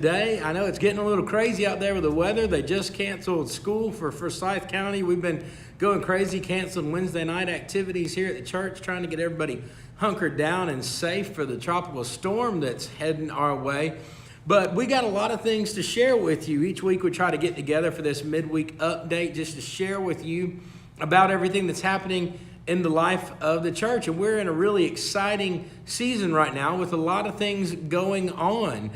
Day. I know it's getting a little crazy out there with the weather. They just canceled school for Forsyth County. We've been going crazy, canceling Wednesday night activities here at the church, trying to get everybody hunkered down and safe for the tropical storm that's heading our way. But we got a lot of things to share with you. Each week we try to get together for this midweek update just to share with you about everything that's happening in the life of the church. And we're in a really exciting season right now with a lot of things going on.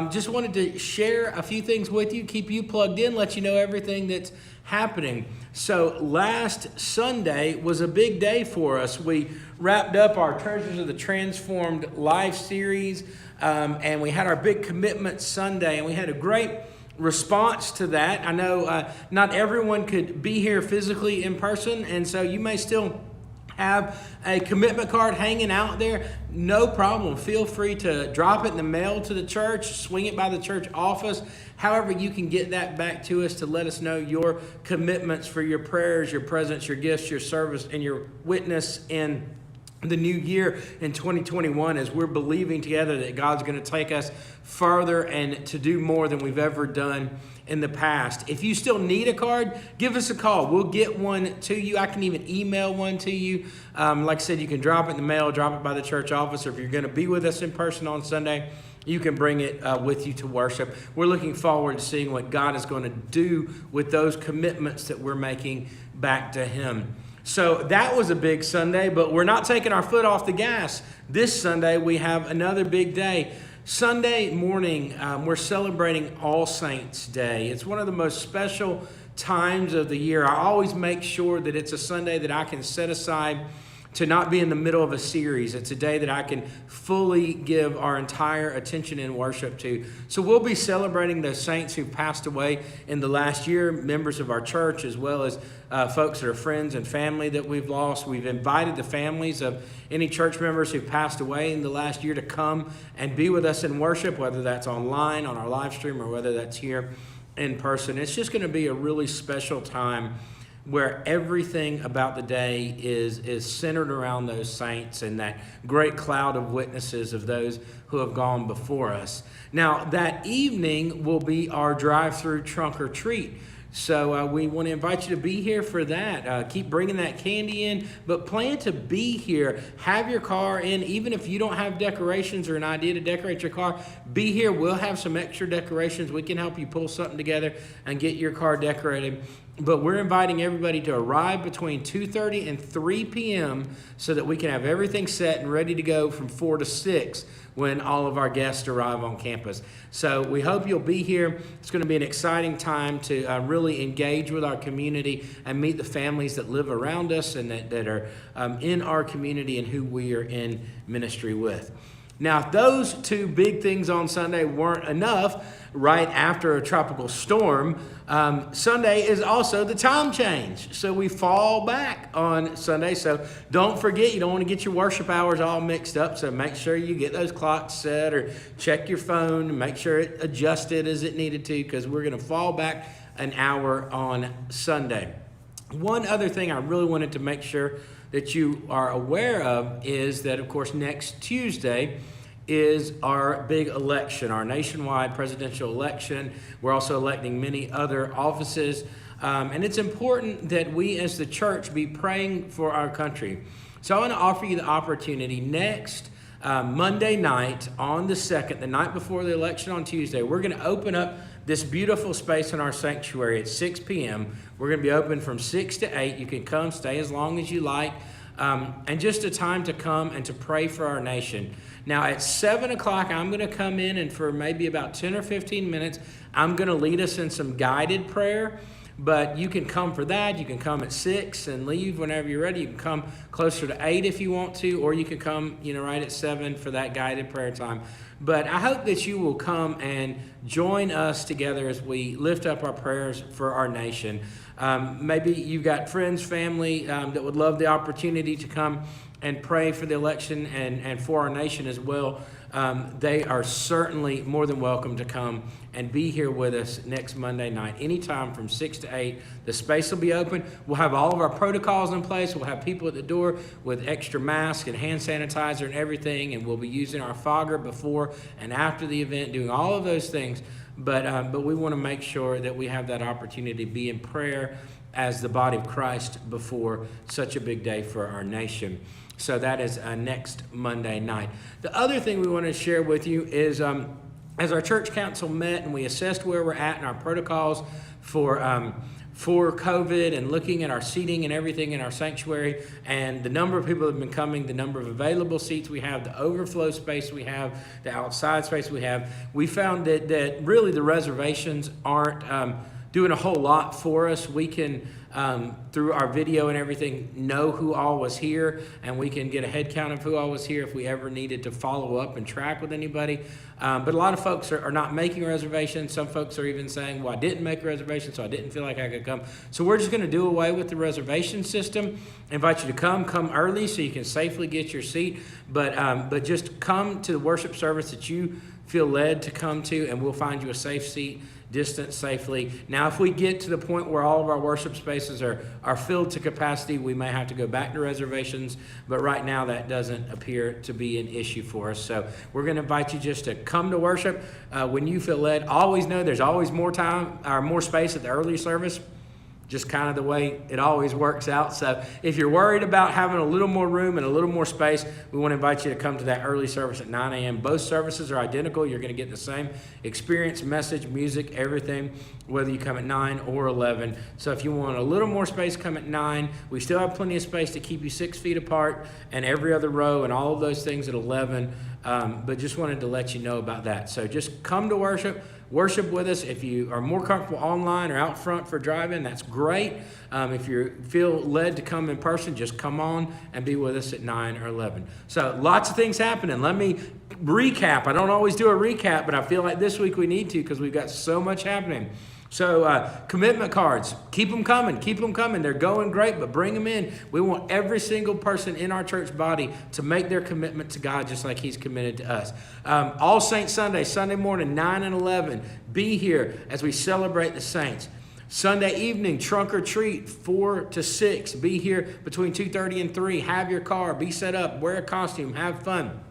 Just wanted to share a few things with you, keep you plugged in, let you know everything that's happening. So last Sunday was a big day for us. We wrapped up our Treasures of the Transformed Life series, and we had our big commitment Sunday, and we had a great response to that. I know not everyone could be here physically in person, and so you may still have a commitment card hanging out there. No problem. Feel free to drop it in the mail to the church, swing it by the church office. However, you can get that back to us to let us know your commitments for your prayers, your presence, your gifts, your service, and your witness in the new year in 2021, as we're believing together that God's going to take us further and to do more than we've ever done in the past. If you still need a card, give us a call. We'll get one to you. I can even email one to you. Like I said, you can drop it in the mail, drop it by the church office, or if you're going to be with us in person on Sunday, you can bring it with you to worship. We're looking forward to seeing what God is going to do with those commitments that we're making back to Him. So that was a big Sunday, but we're not taking our foot off the gas. This Sunday, we have another big day. Sunday morning, we're celebrating All Saints Day. It's one of the most special times of the year. I always make sure that it's a Sunday that I can set aside to not be in the middle of a series. It's a day that I can fully give our entire attention and worship to. So we'll be celebrating the saints who passed away in the last year, members of our church, as well as folks that are friends and family that we've lost. We've invited the families of any church members who passed away in the last year to come and be with us in worship, whether that's online on our live stream or whether that's here in person. It's just going to be a really special time where everything about the day is centered around those saints and that great cloud of witnesses of those who have gone before us. Now, that evening will be our drive-through trunk or treat. So we want to invite you to be here for that. Keep bringing that candy in, but plan to be here. Have your car in. Even if you don't have decorations or an idea to decorate your car, be here. We'll have some extra decorations. We can help you pull something together and get your car decorated. But we're inviting everybody to arrive between 2:30 and 3 p.m. so that we can have everything set and ready to go from 4 to 6 when all of our guests arrive on campus. So we hope you'll be here. It's going to be an exciting time to really engage with our community and meet the families that live around us and that are in our community and who we are in ministry with. Now, if those two big things on Sunday weren't enough, right after a tropical storm, Sunday is also the time change. So we fall back on Sunday. So don't forget, you don't want to get your worship hours all mixed up. So make sure you get those clocks set or check your phone and make sure it adjusted as it needed to, because we're going to fall back an hour on Sunday. One other thing I really wanted to make sure that you are aware of is that, of course, next Tuesday is our big election, our nationwide presidential election. We're also electing many other offices. And it's important that we as the church be praying for our country. So I want to offer you the opportunity next Monday night on the 2nd, the night before the election on Tuesday. We're going to open up this beautiful space in our sanctuary at 6 p.m. We're going to be open from 6 to 8. You can come, stay as long as you like. And just a time to come and to pray for our nation. Now, at 7 o'clock, I'm going to come in, and for maybe about 10 or 15 minutes, I'm going to lead us in some guided prayer. But you can come for that. You can come at 6 and leave whenever you're ready. You can come closer to 8 if you want to, or you can come, right at 7 for that guided prayer time. But I hope that you will come and join us together as we lift up our prayers for our nation. Maybe you've got friends, family that would love the opportunity to come and pray for the election and for our nation as well. they are certainly more than welcome to come and be here with us next Monday night, anytime from 6 to 8. The space will be open. We'll have all of our protocols in place. We'll have people at the door with extra masks and hand sanitizer and everything, and we'll be using our fogger before and after the event, doing all of those things. But we want to make sure that we have that opportunity to be in prayer as the body of Christ before such a big day for our nation. So that is next Monday night. The other thing we want to share with you is as our church council met and we assessed where we're at in our protocols for COVID and looking at our seating and everything in our sanctuary and the number of people that have been coming, the number of available seats we have, the overflow space we have, the outside space we have, we found that really the reservations aren't doing a whole lot for us. We can, through our video and everything, know who all was here, and we can get a head count of who all was here if we ever needed to follow up and track with anybody. But a lot of folks are not making reservations. Some folks are even saying, well, I didn't make a reservation, so I didn't feel like I could come. So we're just going to do away with the reservation system. Invite you to come early so you can safely get your seat. But just come to the worship service that you feel led to come to, and we'll find you a safe seat, distance safely. Now, if we get to the point where all of our worship spaces are filled to capacity, we may have to go back to reservations, but right now that doesn't appear to be an issue for us. So we're going to invite you just to come to worship when you feel led. Always know there's always more time or more space at the early service. Just kind of the way it always works out. So if you're worried about having a little more room and a little more space, we want to invite you to come to that early service at 9 a.m. Both services are identical. You're going to get the same experience, message, music, everything, whether you come at 9 or 11. So if you want a little more space, come at 9. We still have plenty of space to keep you 6 feet apart and every other row and all of those things at 11. But just wanted to let you know about that. So just come to worship with us. If you are more comfortable online or out front for drive-in, that's great. If you feel led to come in person, just come on and be with us at 9 or 11. So lots of things happening. Let me recap. I don't always do a recap, but I feel like this week we need to because we've got so much happening. So commitment cards, keep them coming. They're going great, but bring them in. We want every single person in our church body to make their commitment to God just like he's committed to us. All Saints Sunday, Sunday morning, 9 and 11, be here as we celebrate the saints. Sunday evening, trunk or treat, 4 to 6. Be here between 2:30 and 3. Have your car, be set up, wear a costume, have fun.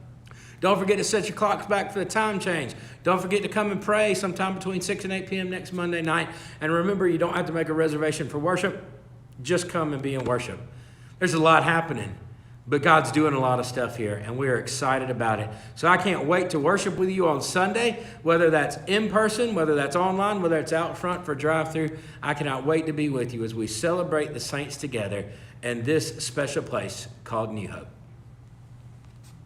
Don't forget to set your clocks back for the time change. Don't forget to come and pray sometime between 6 and 8 p.m. next Monday night. And remember, you don't have to make a reservation for worship. Just come and be in worship. There's a lot happening, but God's doing a lot of stuff here, and we're excited about it. So I can't wait to worship with you on Sunday, whether that's in person, whether that's online, whether it's out front for DriveThru. I cannot wait to be with you as we celebrate the saints together in this special place called New Hope.